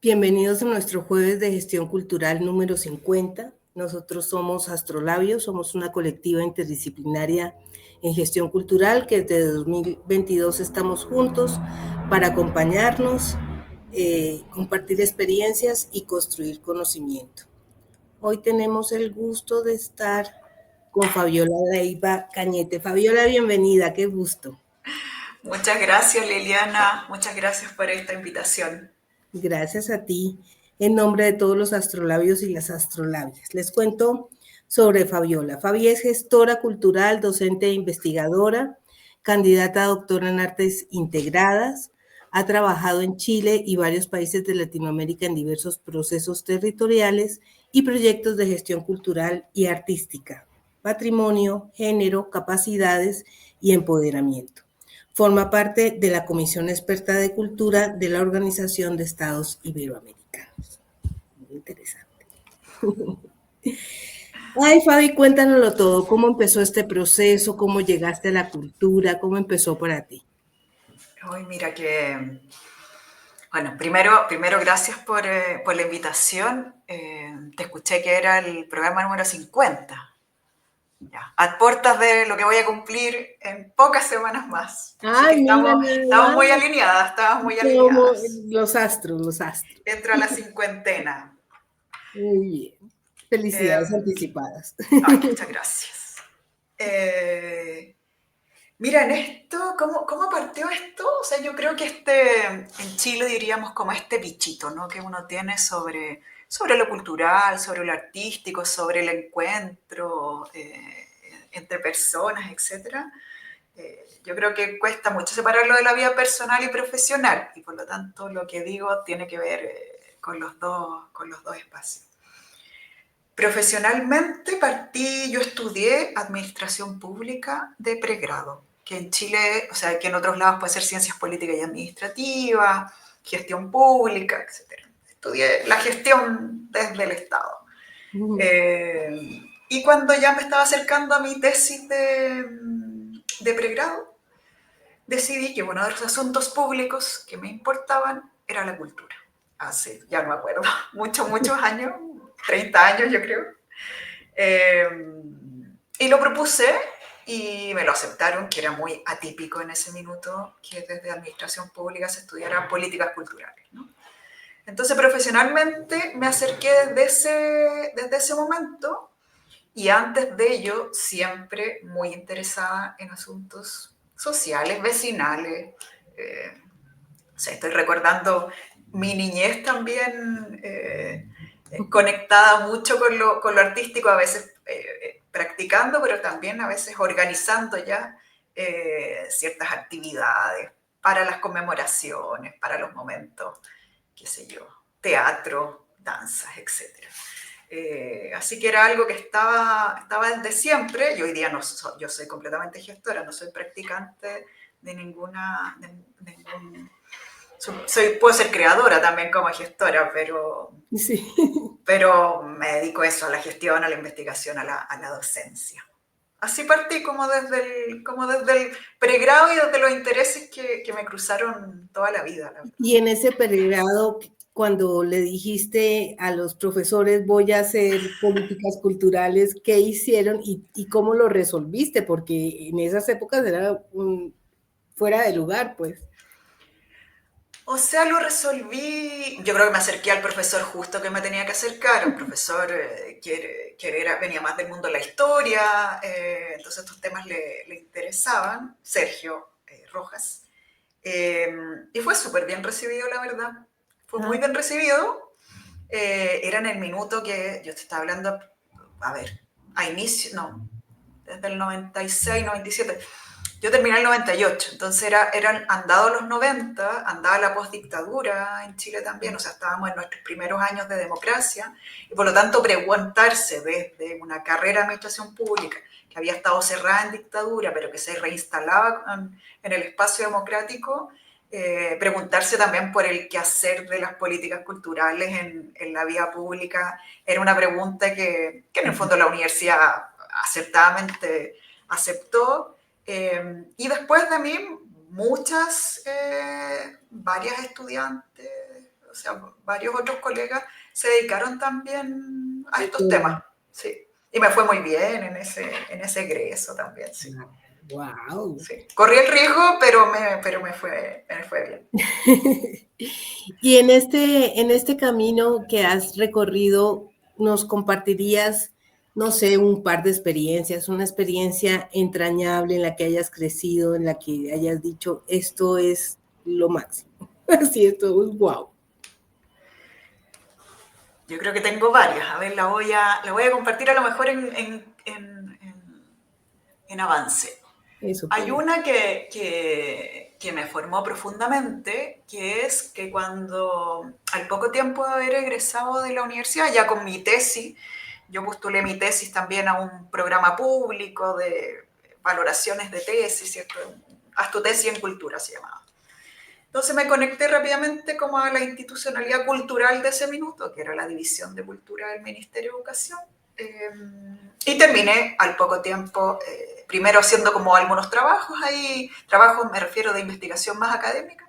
Bienvenidos a nuestro jueves de gestión cultural número 50. Nosotros somos Astrolabios, somos una colectiva interdisciplinaria en gestión cultural que desde 2022 estamos juntos para acompañarnos, compartir experiencias y construir conocimiento. Hoy tenemos el gusto de estar con Fabiola Leiva Cañete. Fabiola, bienvenida, qué gusto. Muchas gracias, Liliana. Muchas gracias por esta invitación. Gracias a ti, en nombre de todos los astrolabios y las astrolabias. Les cuento sobre Fabiola. Fabi es gestora cultural, docente e investigadora, candidata a doctora en artes integradas, ha trabajado en Chile y varios países de Latinoamérica en diversos procesos territoriales y proyectos de gestión cultural y artística, patrimonio, género, capacidades y empoderamiento. Forma parte de la Comisión Experta de Cultura de la Organización de Estados Iberoamericanos. Muy interesante. Ay, Fabi, cuéntanoslo todo. ¿Cómo empezó este proceso? ¿Cómo llegaste a la cultura? ¿Cómo empezó para ti? Hoy mira que, bueno, primero gracias por la invitación. Te escuché que era el programa número 50. Ya, a puertas de lo que voy a cumplir en pocas semanas más. Así que Ay, mira, estamos nada muy más. alineadas, estamos muy Como alineadas. los astros, los astros. Entro a la cincuentena. Muy bien. Felicidades anticipadas. Ay, muchas gracias. Mira, en esto, ¿cómo partió esto? O sea, yo creo que en Chile diríamos como este bichito, ¿no? Que uno tiene sobre lo cultural, sobre lo artístico, sobre el encuentro entre personas, etcétera. Yo creo que cuesta mucho separarlo de la vida personal y profesional, y por lo tanto lo que digo tiene que ver con los dos espacios. Profesionalmente yo estudié administración pública de pregrado, que en Chile, o sea, que en otros lados puede ser ciencias políticas y administrativas, gestión pública, etc. Estudié la gestión desde el Estado. Y cuando ya me estaba acercando a mi tesis de pregrado, decidí que uno de los asuntos públicos que me importaban era la cultura. Hace, ya no me acuerdo, muchos años, 30 años yo creo. Y lo propuse y me lo aceptaron, que era muy atípico en ese minuto que desde administración pública se estudiara políticas culturales, ¿no? Entonces, profesionalmente me acerqué desde ese momento, y antes de ello siempre muy interesada en asuntos sociales, vecinales. O sea, estoy recordando mi niñez también conectada mucho con lo artístico, a veces practicando, pero también a veces organizando ya ciertas actividades para las conmemoraciones, para los momentos, qué sé yo, teatro, danzas, etc. Así que era algo que estaba desde siempre, y hoy día yo soy completamente gestora, no soy practicante de ningún puedo ser creadora también como gestora, Sí. pero me dedico a eso, a la gestión, a la investigación, a la docencia. Así partí como desde el pregrado y desde los intereses que me cruzaron toda la vida, la verdad. Y en ese pregrado, cuando le dijiste a los profesores voy a hacer políticas culturales, ¿qué hicieron y cómo lo resolviste? Porque en esas épocas era fuera de lugar, pues. O sea, lo resolví, yo creo que me acerqué al profesor justo que me tenía que acercar, un profesor venía más del mundo de la historia, entonces estos temas le interesaban, Sergio Rojas, y fue súper bien recibido, la verdad, fue muy bien recibido. Era en el minuto que yo te estaba hablando, a ver, a inicio, no, desde el 96, 97. Yo terminé en el 98, entonces eran andados los 90, andaba la postdictadura en Chile también, o sea, estábamos en nuestros primeros años de democracia, y por lo tanto preguntarse desde una carrera de administración pública que había estado cerrada en dictadura, pero que se reinstalaba en el espacio democrático, preguntarse también por el quehacer de las políticas culturales en la vida pública, era una pregunta que en el fondo la universidad acertadamente aceptó. Y después de mí, varias estudiantes, o sea, varios otros colegas se dedicaron también a estos temas, sí. Y me fue muy bien en ese egreso también, sí. Wow. Sí. Corrí el riesgo, pero me fue bien. Y en este camino que has recorrido, ¿nos compartirías, no sé, un par de experiencias, una experiencia entrañable en la que hayas crecido, en la que hayas dicho, esto es lo máximo? Así, esto es wow. Yo creo que tengo varias. A ver, la voy a compartir a lo mejor en avance. Eso, Hay pues. una que me formó profundamente, que es que cuando al poco tiempo de haber egresado de la universidad, ya con mi tesis, yo postulé mi tesis también a un programa público de valoraciones de tesis, ¿cierto? Haz tu tesis en cultura se llamaba. Entonces me conecté rápidamente como a la institucionalidad cultural de ese minuto, que era la División de Cultura del Ministerio de Educación. Y terminé al poco tiempo, primero haciendo como algunos trabajos ahí, trabajos me refiero de investigación más académica,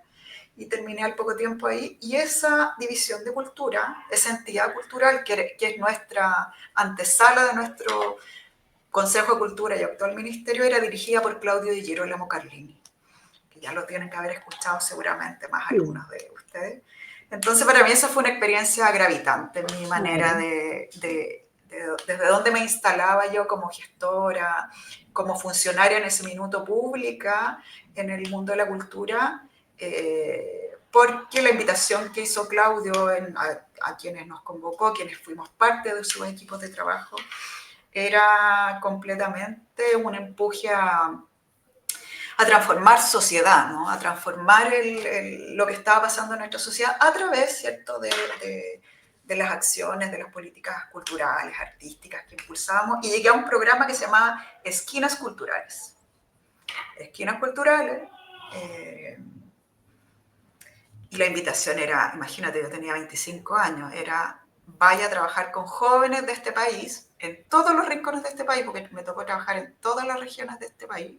y terminé al poco tiempo ahí. Y esa División de Cultura, esa entidad cultural que es nuestra antesala de nuestro Consejo de Cultura y actual ministerio, era dirigida por Claudio Di Girolamo Carlini, que ya lo tienen que haber escuchado seguramente más algunos de ustedes. Entonces, para mí esa fue una experiencia gravitante en mi manera desde donde me instalaba yo como gestora, como funcionaria en ese minuto pública, en el mundo de la cultura, porque la invitación que hizo Claudio a quienes nos convocó, quienes fuimos parte de sus equipos de trabajo, era completamente un empuje a transformar sociedad, ¿no? A transformar lo que estaba pasando en nuestra sociedad a través, ¿cierto?, de las acciones, de las políticas culturales, artísticas que impulsábamos, y llegué a un programa que se llamaba Esquinas Culturales. Esquinas Culturales, y la invitación era, imagínate, yo tenía 25 años, era vaya a trabajar con jóvenes de este país, en todos los rincones de este país, porque me tocó trabajar en todas las regiones de este país,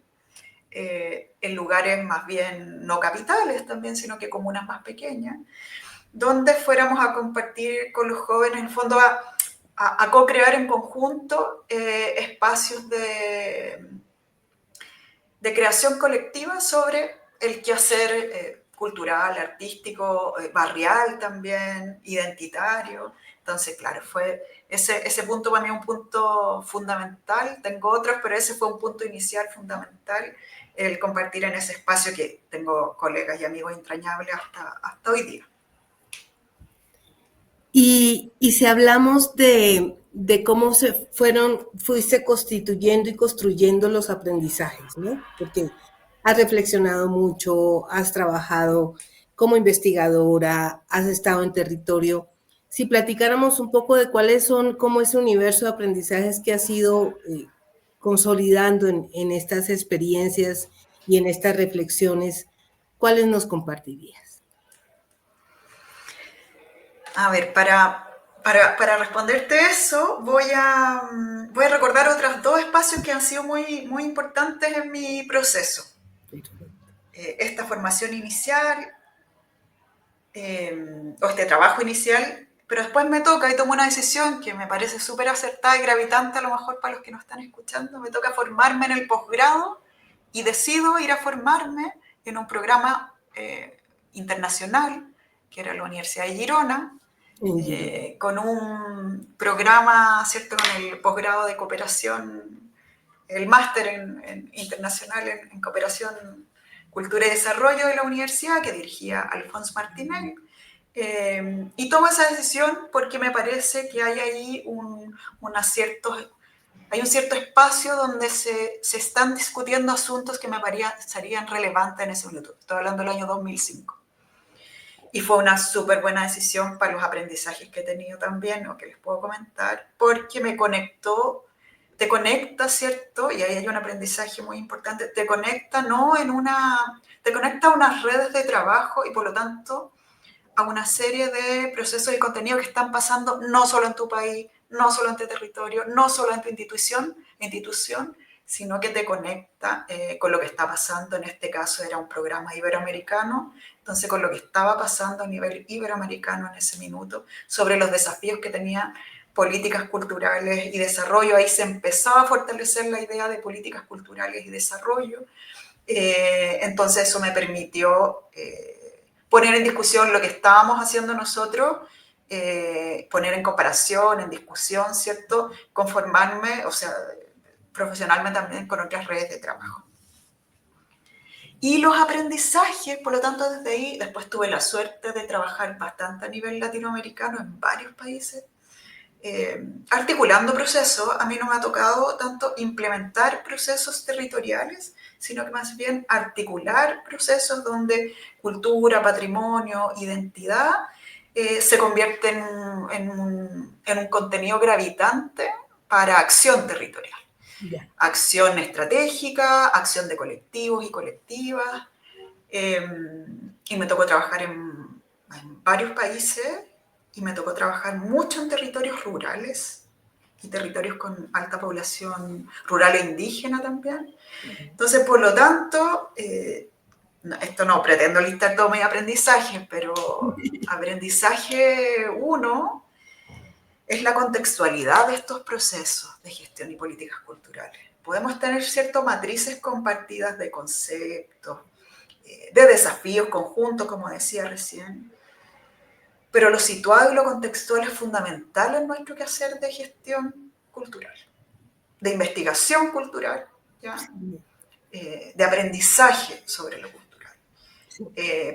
en lugares más bien no capitales también, sino que comunas más pequeñas, donde fuéramos a compartir con los jóvenes, en el fondo a co-crear en conjunto espacios de creación colectiva sobre el quehacer cultural, artístico, barrial también, identitario. Entonces, claro, fue ese punto para mí un punto fundamental. Tengo otros, pero ese fue un punto inicial fundamental, el compartir en ese espacio que tengo colegas y amigos entrañables hasta hoy día. Y si hablamos de cómo fuiste constituyendo y construyendo los aprendizajes, ¿no? Porque has reflexionado mucho, has trabajado como investigadora, has estado en territorio. Si platicáramos un poco de cuáles son, cómo ese universo de aprendizajes que has ido consolidando en estas experiencias y en estas reflexiones, ¿cuáles nos compartirías? A ver, para responderte eso, voy a recordar otros dos espacios que han sido muy, muy importantes en mi proceso. Esta formación inicial, o este trabajo inicial, pero después me toca y tomo una decisión que me parece súper acertada y gravitante a lo mejor para los que nos están escuchando. Me toca formarme en el posgrado y decido ir a formarme en un programa internacional, que era la Universidad de Girona, con un programa, ¿cierto?, con el posgrado de cooperación, el máster internacional en cooperación, cultura y desarrollo de la universidad, que dirigía Alphonse Martinel. Y tomo esa decisión porque me parece que hay ahí un cierto espacio donde se están discutiendo asuntos que me parecerían relevantes en ese minuto. Estoy hablando del año 2005. Y fue una súper buena decisión para los aprendizajes que he tenido también, o que les puedo comentar, porque te conecta, ¿cierto? Y ahí hay un aprendizaje muy importante, te conecta a unas redes de trabajo y por lo tanto a una serie de procesos y contenidos que están pasando no solo en tu país, no solo en tu territorio, no solo en tu institución, sino que te conecta con lo que está pasando. En este caso era un programa iberoamericano Entonces, con lo que estaba pasando a nivel iberoamericano en ese minuto, sobre los desafíos que tenía políticas culturales y desarrollo, ahí se empezaba a fortalecer la idea de políticas culturales y desarrollo. Entonces eso me permitió poner en discusión lo que estábamos haciendo nosotros, poner en comparación, en discusión, ¿cierto? Conformarme, o sea, profesionalmente también con otras redes de trabajo. Y los aprendizajes, por lo tanto, desde ahí, después tuve la suerte de trabajar bastante a nivel latinoamericano en varios países, articulando procesos. A mí no me ha tocado tanto implementar procesos territoriales, sino que más bien articular procesos donde cultura, patrimonio, identidad se convierten en un contenido gravitante para acción territorial. Ya. Acción estratégica, acción de colectivos y colectivas. Y me tocó trabajar en varios países y me tocó trabajar mucho en territorios rurales y territorios con alta población rural e indígena también. Entonces, por lo tanto, esto no pretendo listar todo mi aprendizaje, pero aprendizaje uno es la contextualidad de estos procesos de gestión y políticas culturales. Podemos tener ciertas matrices compartidas de conceptos, de desafíos conjuntos, como decía recién, pero lo situado y lo contextual es fundamental en nuestro quehacer de gestión cultural, de investigación cultural, ¿ya? De aprendizaje sobre lo cultural.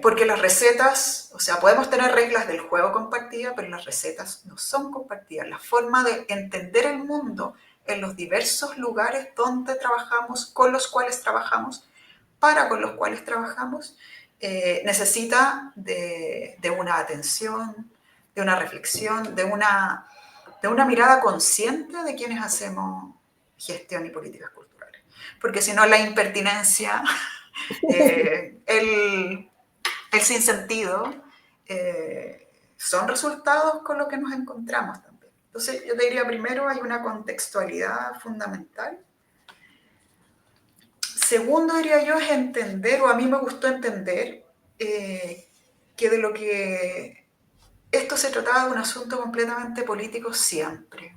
Porque las recetas, o sea, podemos tener reglas del juego compartidas, pero las recetas no son compartidas. La forma de entender el mundo en los diversos lugares donde trabajamos, con los cuales trabajamos, con los cuales trabajamos, necesita de una atención, de una reflexión, de una mirada consciente de quienes hacemos gestión y políticas culturales. Porque si no, la impertinencia, el sinsentido, son resultados con los que nos encontramos también. Entonces, yo te diría, primero, hay una contextualidad fundamental. Segundo, diría yo, es entender, o a mí me gustó entender, que de lo que esto se trataba de un asunto completamente político siempre.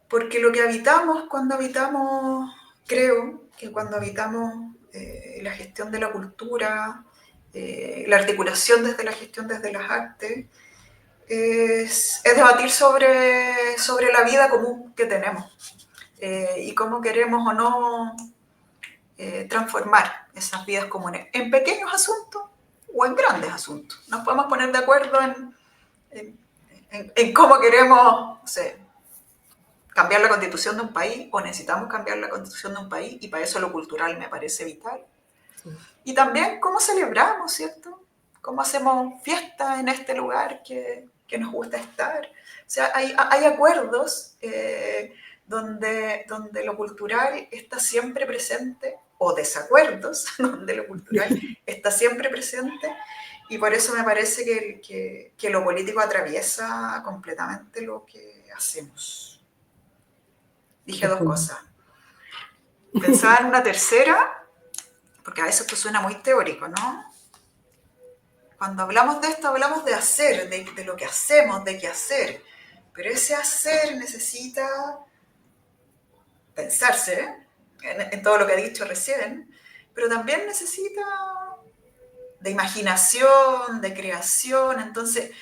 Porque lo que habitamos cuando habitamos, creo que cuando habitamos la gestión de la cultura, la articulación desde la gestión desde las artes, es debatir sobre la vida común que tenemos y cómo queremos o no transformar esas vidas comunes en pequeños asuntos o en grandes asuntos. Nos podemos poner de acuerdo en cómo queremos, no sé, cambiar la constitución de un país o necesitamos cambiar la constitución de un país y para eso lo cultural me parece vital. Sí. Y también cómo celebramos, ¿cierto? Cómo hacemos fiesta en este lugar que nos gusta estar. O sea, hay acuerdos donde lo cultural está siempre presente, o desacuerdos donde lo cultural está siempre presente, y por eso me parece que lo político atraviesa completamente lo que hacemos. Dije dos cosas. Pensaba en una tercera, porque a veces esto suena muy teórico, ¿no? Cuando hablamos de esto, hablamos de hacer, de lo que hacemos, de qué hacer. Pero ese hacer necesita pensarse en todo lo que he dicho recién, pero también necesita de imaginación, de creación. Entonces,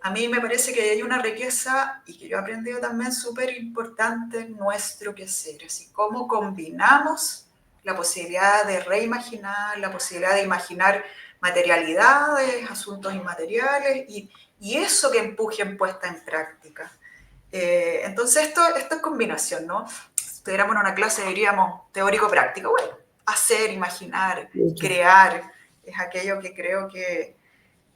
a mí me parece que hay una riqueza, y que yo he aprendido también, súper importante en nuestro quehacer, así como combinamos la posibilidad de reimaginar, la posibilidad de imaginar materialidades, asuntos inmateriales, y eso que empuje en puesta en práctica. Entonces esto es combinación, ¿no? Si estuviéramos en una clase diríamos teórico-práctico, bueno, hacer, imaginar, crear, es aquello que creo que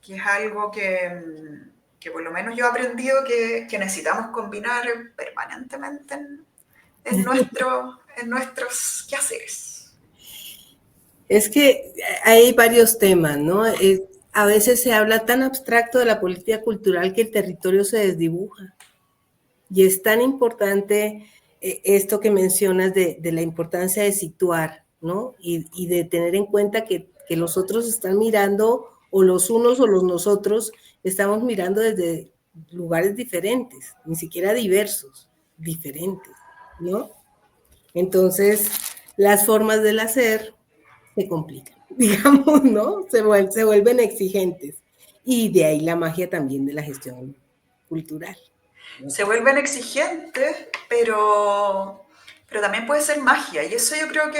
es algo que por lo menos yo he aprendido que necesitamos combinar permanentemente en nuestros quehaceres. Es que hay varios temas, ¿no? A veces se habla tan abstracto de la política cultural que el territorio se desdibuja. Y es tan importante esto que mencionas de la importancia de situar, ¿no? Y de tener en cuenta que que los otros están mirando, o los unos o los nosotros, estamos mirando desde lugares diferentes, ni siquiera diversos, diferentes, ¿no? Entonces, las formas del hacer se complican, digamos, ¿no? Se vuelven exigentes. Y de ahí la magia también de la gestión cultural, ¿no? Se vuelven exigentes, pero también puede ser magia. Y eso yo creo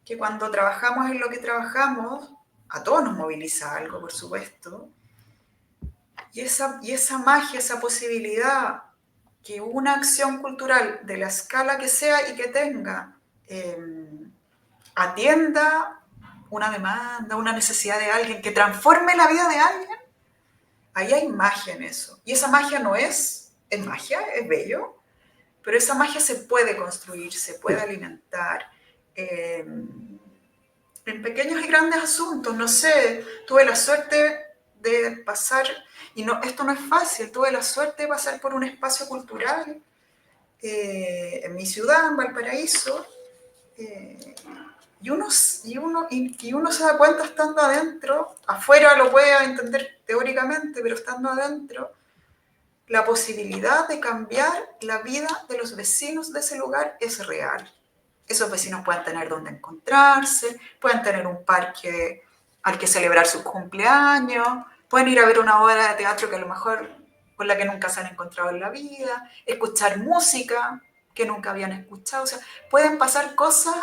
que cuando trabajamos en lo que trabajamos, a todos nos moviliza algo, por supuesto. Y esa magia, esa posibilidad que una acción cultural de la escala que sea y que tenga atienda una demanda, una necesidad de alguien, que transforme la vida de alguien, ahí hay magia en eso. Y esa magia no es magia, es bello, pero esa magia se puede construir, se puede alimentar en pequeños y grandes asuntos. No sé, tuve la suerte de pasar, y no, esto no es fácil, tuve la suerte de pasar por un espacio cultural en mi ciudad, en Valparaíso, y uno se da cuenta estando adentro, afuera lo puede entender teóricamente, pero estando adentro, la posibilidad de cambiar la vida de los vecinos de ese lugar es real. Esos vecinos pueden tener donde encontrarse, pueden tener un parque al que celebrar sus cumpleaños, pueden ir a ver una obra de teatro que a lo mejor con la que nunca se han encontrado en la vida, escuchar música que nunca habían escuchado. O sea, pueden pasar cosas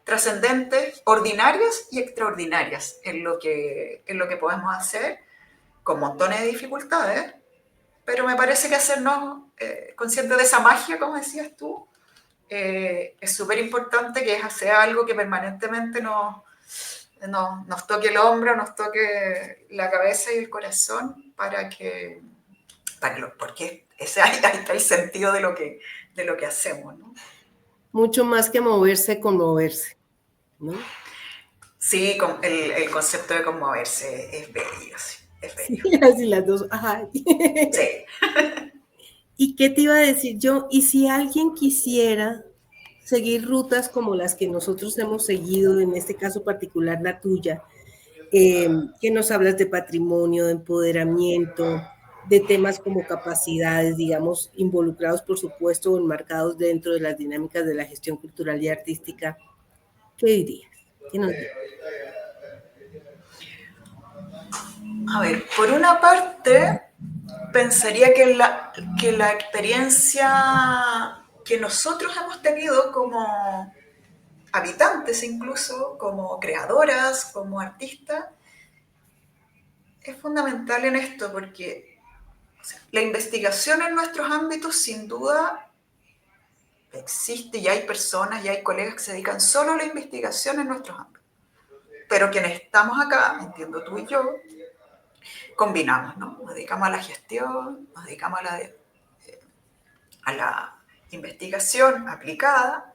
trascendentes, ordinarias y extraordinarias en lo que podemos hacer con montones de dificultades, pero me parece que hacernos conscientes de esa magia, como decías tú, es súper importante, que sea algo que permanentemente nos toque el hombro, nos toque la cabeza y el corazón, porque ahí está el sentido de lo que hacemos, ¿no? Mucho más que moverse, conmoverse, ¿no? Sí, el concepto de conmoverse es bello, sí, es bello. Sí, así las dos. Ajá. Sí. ¿Y qué te iba a decir yo? ¿Y si alguien quisiera seguir rutas como las que nosotros hemos seguido, en este caso particular la tuya, que nos hablas de patrimonio, de empoderamiento, de temas como capacidades, digamos, involucrados, por supuesto, o enmarcados dentro de las dinámicas de la gestión cultural y artística? ¿Qué dirías? ¿Qué nos dirías? A ver, por una parte, pensaría que la experiencia que nosotros hemos tenido como habitantes, incluso como creadoras, como artistas, es fundamental en esto, porque la investigación en nuestros ámbitos sin duda existe, y hay personas y hay colegas que se dedican solo a la investigación en nuestros ámbitos. Pero quienes estamos acá, entiendo tú y yo, combinamos, ¿no? Nos dedicamos a la gestión, nos dedicamos a la investigación aplicada,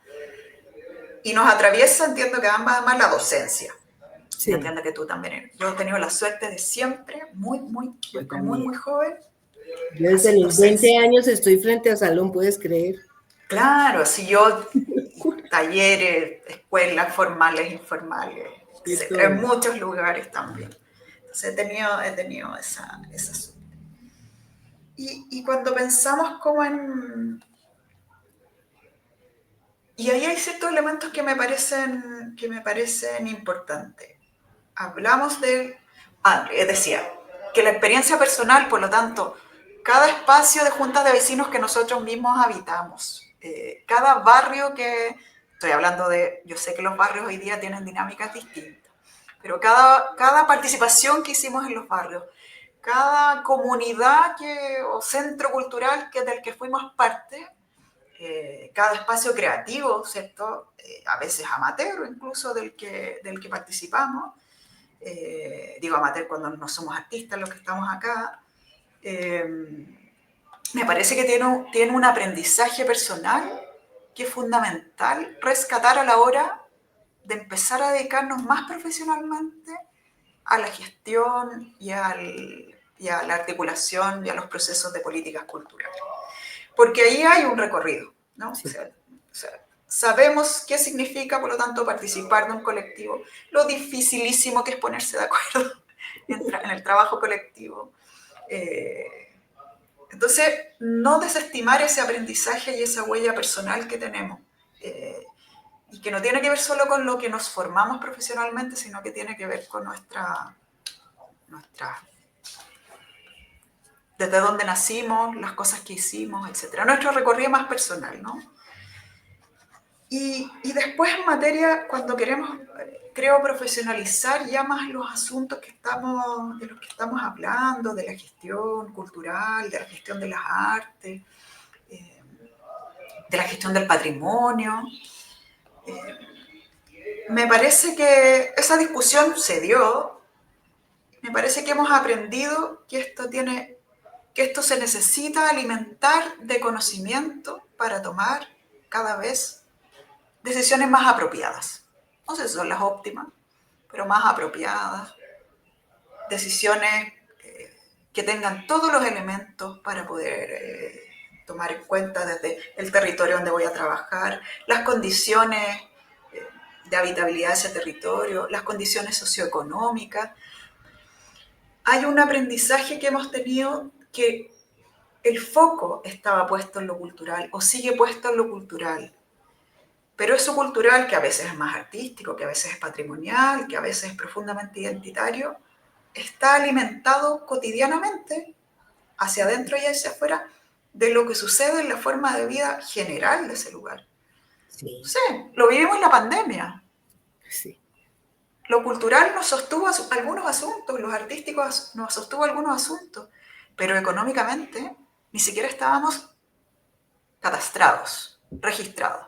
y nos atraviesa, entiendo que ambas, además, la docencia. Sí, Entiendo que tú también. Yo he tenido la suerte de siempre, yo muy, también. muy joven, Yo desde hacer los 20 docencia. años estoy frente a salón, ¿puedes creer? Claro, así yo, talleres, escuelas formales, informales, De etcétera, en todo. muchos lugares también. Entonces he tenido esa suerte. Y cuando pensamos como en... Y ahí hay ciertos elementos que me parecen importantes. Hablamos de... decía, que la experiencia personal, por lo tanto, cada espacio de juntas de vecinos que nosotros mismos habitamos, cada barrio que... Estoy hablando de... Yo sé que los barrios hoy día tienen dinámicas distintas, pero cada participación que hicimos en los barrios, cada comunidad o centro cultural del que fuimos parte, cada espacio creativo, ¿cierto? A veces amateur incluso del que participamos, digo amateur cuando no somos artistas los que estamos acá, me parece que tiene un aprendizaje personal que es fundamental rescatar a la hora de empezar a dedicarnos más profesionalmente a la gestión y a la articulación y a los procesos de políticas culturales. Porque ahí hay un recorrido, ¿no? Sí. O sea, sabemos qué significa, por lo tanto, participar de un colectivo, lo dificilísimo que es ponerse de acuerdo en el trabajo colectivo. Entonces, no desestimar ese aprendizaje y esa huella personal que tenemos, y que no tiene que ver solo con lo que nos formamos profesionalmente, sino que tiene que ver con desde dónde nacimos, las cosas que hicimos, etc. Nuestro recorrido más personal, ¿no? Y después en materia, cuando queremos, creo, profesionalizar ya más los asuntos de los que estamos hablando, de la gestión cultural, de la gestión de las artes, de la gestión del patrimonio, me parece que esa discusión se dio, me parece que hemos aprendido que esto se necesita alimentar de conocimiento para tomar cada vez decisiones más apropiadas. No sé si son las óptimas, pero más apropiadas. Decisiones que tengan todos los elementos para poder tomar en cuenta desde el territorio donde voy a trabajar, las condiciones de habitabilidad de ese territorio, las condiciones socioeconómicas. Hay un aprendizaje que hemos tenido que el foco estaba puesto en lo cultural o sigue puesto en lo cultural. Pero eso cultural, que a veces es más artístico, que a veces es patrimonial, que a veces es profundamente identitario, está alimentado cotidianamente, hacia adentro y hacia afuera, de lo que sucede en la forma de vida general de ese lugar. Sí. Sí, lo vivimos en la pandemia. Sí. Lo cultural nos sostuvo algunos asuntos, los artísticos nos sostuvo algunos asuntos, pero económicamente ni siquiera estábamos catastrados, registrados.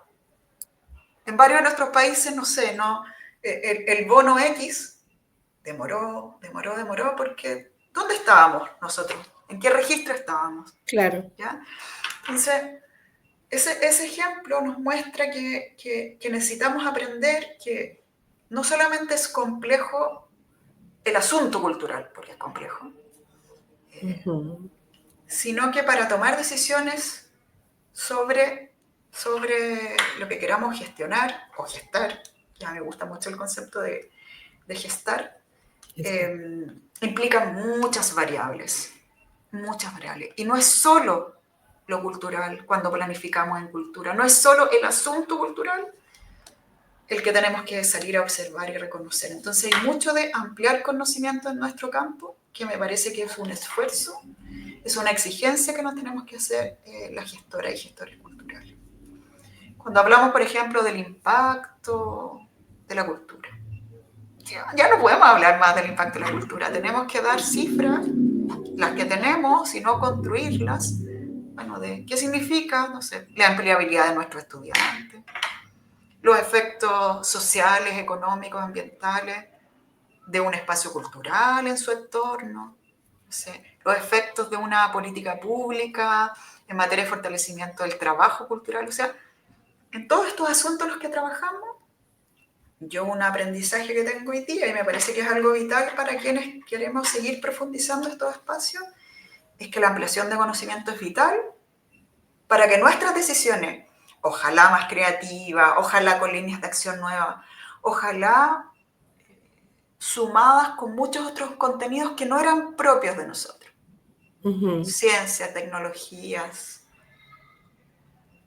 En varios de nuestros países, no sé, no, el bono X demoró, porque ¿dónde estábamos nosotros? ¿En qué registro estábamos? Claro. ¿Ya? Entonces, ese ejemplo nos muestra que necesitamos aprender que no solamente es complejo el asunto cultural, porque es complejo, sino que para tomar decisiones sobre lo que queramos gestionar o gestar, ya me gusta mucho el concepto de gestar, implica muchas variables. Y no es solo lo cultural cuando planificamos en cultura, no es solo el asunto cultural el que tenemos que salir a observar y reconocer. Entonces hay mucho de ampliar conocimiento en nuestro campo, que me parece que es un esfuerzo, es una exigencia que nos tenemos que hacer las gestoras y gestores culturales. Cuando hablamos, por ejemplo, del impacto de la cultura, ya no podemos hablar más del impacto de la cultura, tenemos que dar cifras, las que tenemos, sino construirlas, bueno, de qué significa, no sé, la empleabilidad de nuestros estudiantes, los efectos sociales, económicos, ambientales de un espacio cultural en su entorno, no sé, los efectos de una política pública en materia de fortalecimiento del trabajo cultural. O sea, en todos estos asuntos en los que trabajamos, yo un aprendizaje que tengo hoy día, y me parece que es algo vital para quienes queremos seguir profundizando estos espacios, es que la ampliación de conocimiento es vital para que nuestras decisiones, ojalá más creativas, ojalá con líneas de acción nuevas, ojalá sumadas con muchos otros contenidos que no eran propios de nosotros. Ciencia, tecnologías,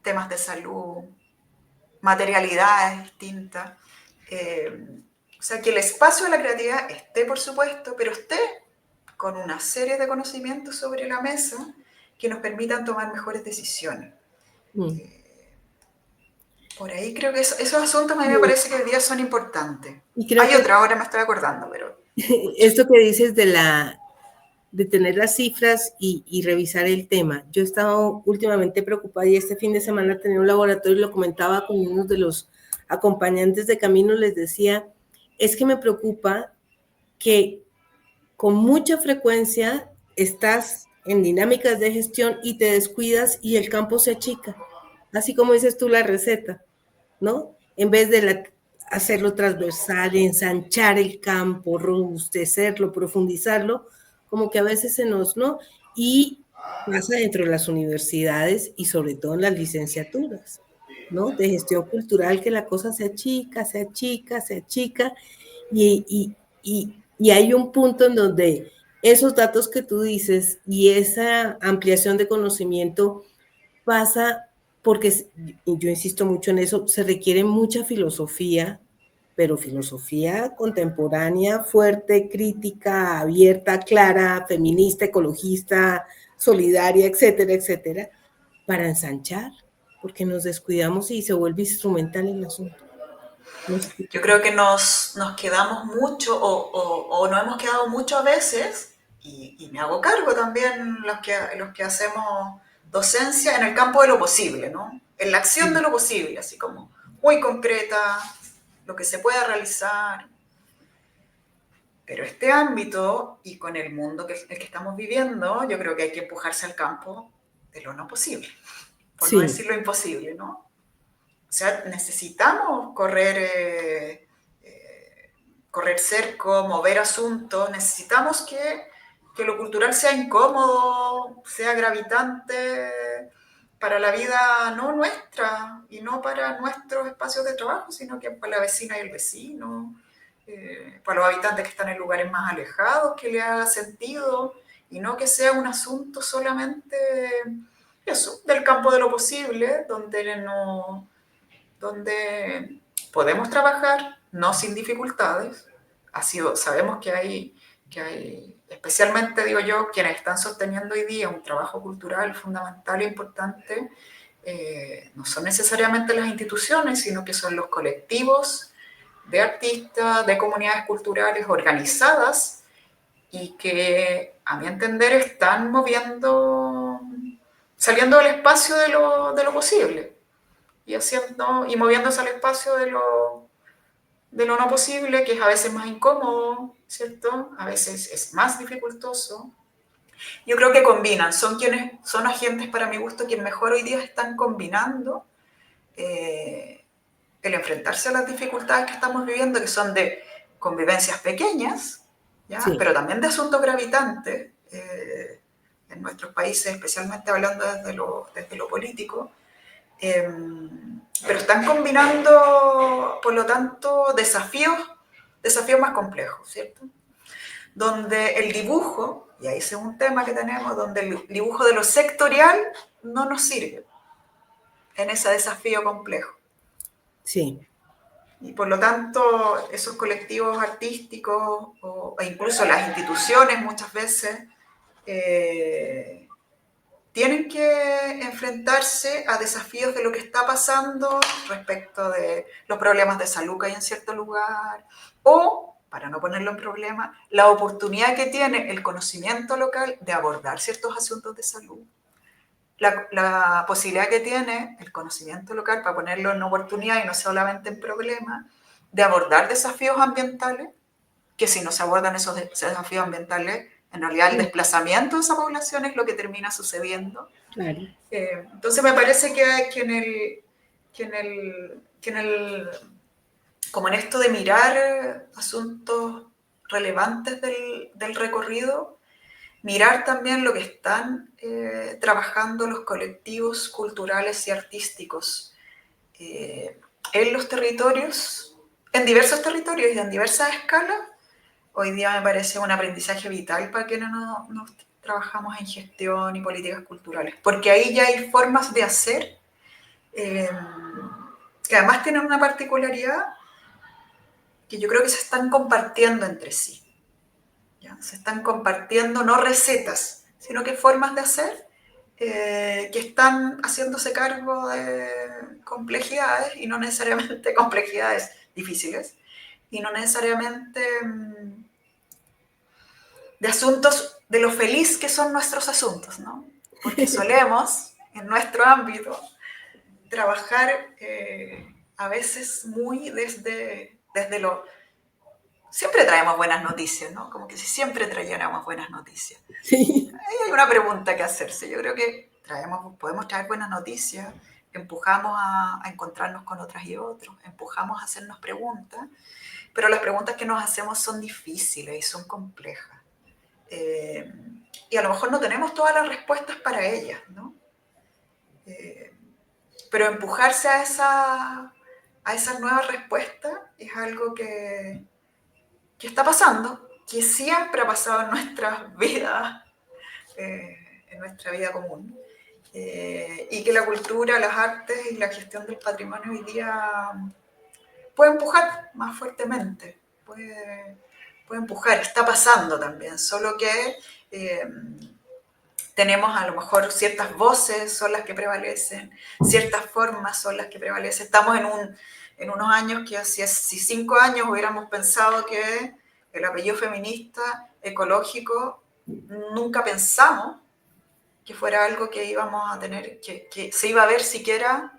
temas de salud, materialidades distintas. O sea, que el espacio de la creatividad esté, por supuesto, pero esté con una serie de conocimientos sobre la mesa que nos permitan tomar mejores decisiones. Por ahí creo que esos asuntos a mí me parece que hoy día son importantes. Hay otra, ahora me estoy acordando, pero... Esto que dices de tener las cifras y revisar el tema. Yo he estado últimamente preocupada y este fin de semana tenía un laboratorio y lo comentaba con uno de los acompañantes de camino, les decía, es que me preocupa que con mucha frecuencia estás en dinámicas de gestión y te descuidas y el campo se achica, así como dices tú la receta, ¿no? En vez de hacerlo transversal, ensanchar el campo, robustecerlo, profundizarlo, como que a veces se nos, ¿no? Y pasa dentro de las universidades y sobre todo en las licenciaturas. ¿no? De gestión cultural, que la cosa se achica, se achica, se achica, y hay un punto en donde esos datos que tú dices y esa ampliación de conocimiento pasa porque, y yo insisto mucho en eso, se requiere mucha filosofía, pero filosofía contemporánea, fuerte, crítica, abierta, clara, feminista, ecologista, solidaria, etcétera, etcétera, para ensanchar, porque nos descuidamos y se vuelve instrumental el asunto. No sé qué Yo pasa. creo que nos quedamos mucho o nos hemos quedado mucho a veces, y me hago cargo también los que hacemos docencia en el campo de lo posible, ¿no? En la acción de Sí, lo posible, así como muy concreta, lo que se pueda realizar. Pero este ámbito y con el mundo el que estamos viviendo, yo creo que hay que empujarse al campo de lo no posible, por no sí, decir lo imposible, ¿no? O sea, necesitamos correr cerco, mover asuntos, necesitamos que lo cultural sea incómodo, sea gravitante para la vida no nuestra y no para nuestros espacios de trabajo, sino que para la vecina y el vecino, para los habitantes que están en lugares más alejados, que le haga sentido y no que sea un asunto solamente eso, del campo de lo posible, donde podemos trabajar, no sin dificultades. Sabemos especialmente digo yo, quienes están sosteniendo hoy día un trabajo cultural fundamental e importante, no son necesariamente las instituciones, sino que son los colectivos de artistas, de comunidades culturales organizadas y que, a mi entender, están saliendo del espacio de lo posible y moviéndose al espacio de lo no posible, que es a veces más incómodo, ¿cierto? A veces es más dificultoso. Yo creo que combinan, son agentes para mi gusto quienes mejor hoy día están combinando eh, el enfrentarse a las dificultades que estamos viviendo, que son de convivencias pequeñas, ¿ya? sí, Pero también de asuntos gravitantes en nuestros países, especialmente hablando desde lo político, eh, pero están combinando, por lo tanto, desafíos más complejos, ¿cierto? Donde el dibujo, y ahí es un tema que tenemos, donde el dibujo de lo sectorial no nos sirve en ese desafío complejo. sí, Y por lo tanto, esos colectivos artísticos e incluso las instituciones muchas veces eh, tienen que enfrentarse a desafíos de lo que está pasando respecto de los problemas de salud que hay en cierto lugar, o, para no ponerlo en problema, la oportunidad que tiene el conocimiento local de abordar ciertos asuntos de salud, la posibilidad que tiene el conocimiento local, para ponerlo en oportunidad y no solamente en problema, de abordar desafíos ambientales, que si no se abordan esos desafíos ambientales, en realidad el sí, desplazamiento de esa población es lo que termina sucediendo. claro. Entonces me parece que como en esto de mirar asuntos relevantes del recorrido, mirar también lo que están trabajando los colectivos culturales y artísticos eh, en los territorios, en diversos territorios y en diversas escalas, hoy día me parece un aprendizaje vital para quienes no trabajamos en gestión y políticas culturales, porque ahí ya hay formas de hacer eh, que además tienen una particularidad que yo creo que se están compartiendo entre sí. ¿Ya? Se están compartiendo no recetas, sino que formas de hacer que están haciéndose cargo de complejidades y no necesariamente complejidades difíciles y no necesariamente de asuntos, de lo feliz que son nuestros asuntos, ¿no? Porque solemos, en nuestro ámbito, trabajar a veces muy desde lo... Siempre traemos buenas noticias, ¿no? Como que si siempre trayéramos buenas noticias. Sí, Ahí hay una pregunta que hacerse. Yo creo que podemos traer buenas noticias, empujamos a encontrarnos con otras y otros, empujamos a hacernos preguntas, pero las preguntas que nos hacemos son difíciles y son complejas. Eh, y a lo mejor no tenemos todas las respuestas para ellas, ¿no? Eh, pero empujarse a esas nuevas respuestas es algo que está pasando, que siempre ha pasado en nuestras vidas, en nuestra vida común. Y que la cultura, las artes y la gestión del patrimonio hoy día puede empujar más fuertemente, puede empujar, está pasando también, solo que tenemos a lo mejor ciertas voces son las que prevalecen, ciertas formas son las que prevalecen. Estamos en unos años que si 5 años hubiéramos pensado que el apellido feminista, ecológico, nunca pensamos que fuera algo que íbamos a tener, que se iba a ver siquiera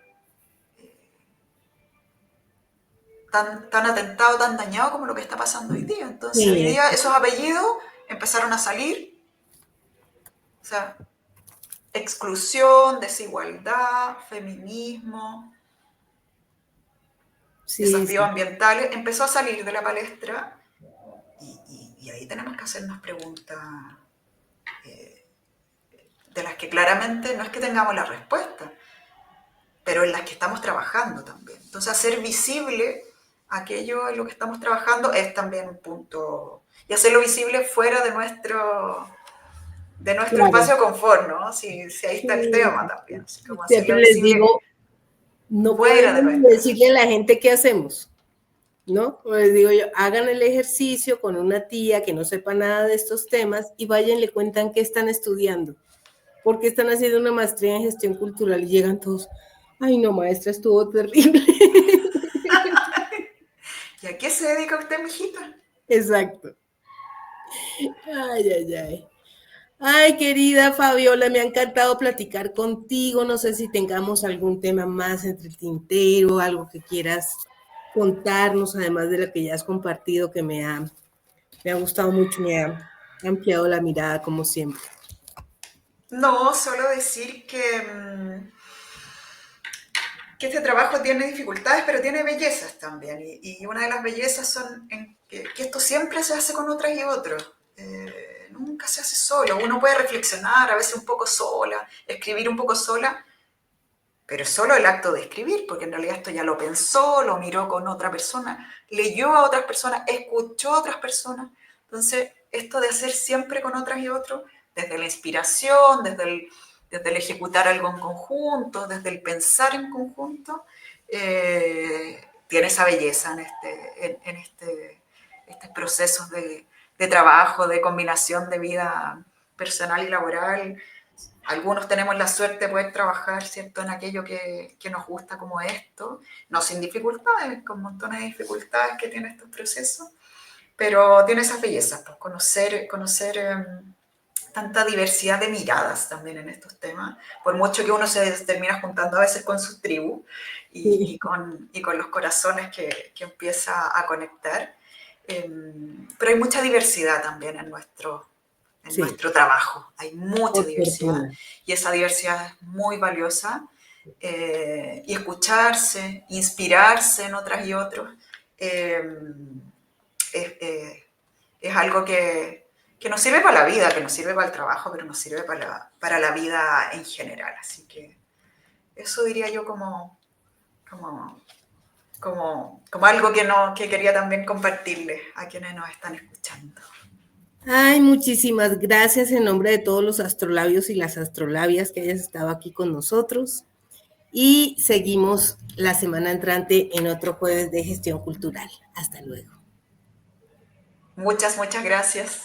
tan atentado, tan dañado como lo que está pasando hoy día. Entonces, hoy día esos apellidos empezaron a salir, o sea, exclusión, desigualdad, feminismo, desafíos ambientales, empezó a salir de la palestra y ahí tenemos que hacernos preguntas de las que claramente no es que tengamos la respuesta, pero en las que estamos trabajando también. Entonces, hacer visible aquello en lo que estamos trabajando es también un punto, y hacerlo visible fuera de nuestro claro, espacio de confort, ¿no? Si ahí está el tema también. Como siempre les digo, no podemos decirle a la gente qué hacemos, ¿no? Les digo yo, hagan el ejercicio con una tía que no sepa nada de estos temas y vayan y le cuentan qué están estudiando, porque están haciendo una maestría en gestión cultural y llegan todos, ay no, maestra, estuvo terrible. ¿Y a qué se dedica usted, mijita? Exacto. Ay. Ay, querida Fabiola, me ha encantado platicar contigo. No sé si tengamos algún tema más entre el tintero, algo que quieras contarnos, además de lo que ya has compartido, que me ha gustado mucho, me ha ampliado la mirada, como siempre. No, solo decir que este trabajo tiene dificultades, pero tiene bellezas también. Y una de las bellezas son que esto siempre se hace con otras y otros. Nunca se hace solo. Uno puede reflexionar, a veces un poco sola, escribir un poco sola, pero solo el acto de escribir, porque en realidad esto ya lo pensó, lo miró con otra persona, leyó a otras personas, escuchó a otras personas. Entonces, esto de hacer siempre con otras y otros, desde la inspiración, desde el ejecutar algo en conjunto, desde el pensar en conjunto, tiene esa belleza en estos procesos de trabajo, de combinación de vida personal y laboral. Algunos tenemos la suerte de poder trabajar, ¿cierto?, en aquello que nos gusta como esto, no sin dificultades, con montones de dificultades que tiene estos procesos, pero tiene esas bellezas, pues, conocer tanta diversidad de miradas también en estos temas, por mucho que uno se termina juntando a veces con su tribu y con los corazones que empieza a conectar, pero hay mucha diversidad también en nuestro trabajo, hay mucha diversidad y esa diversidad es muy valiosa, y escucharse, inspirarse en otras y otros, es algo que nos sirve para la vida, que nos sirve para el trabajo, pero nos sirve para la vida en general. Así que eso diría yo como algo que quería también compartirles a quienes nos están escuchando. Ay, muchísimas gracias en nombre de todos los astrolabios y las astrolabias que hayas estado aquí con nosotros. Y seguimos la semana entrante en otro jueves de gestión cultural. Hasta luego. Muchas gracias.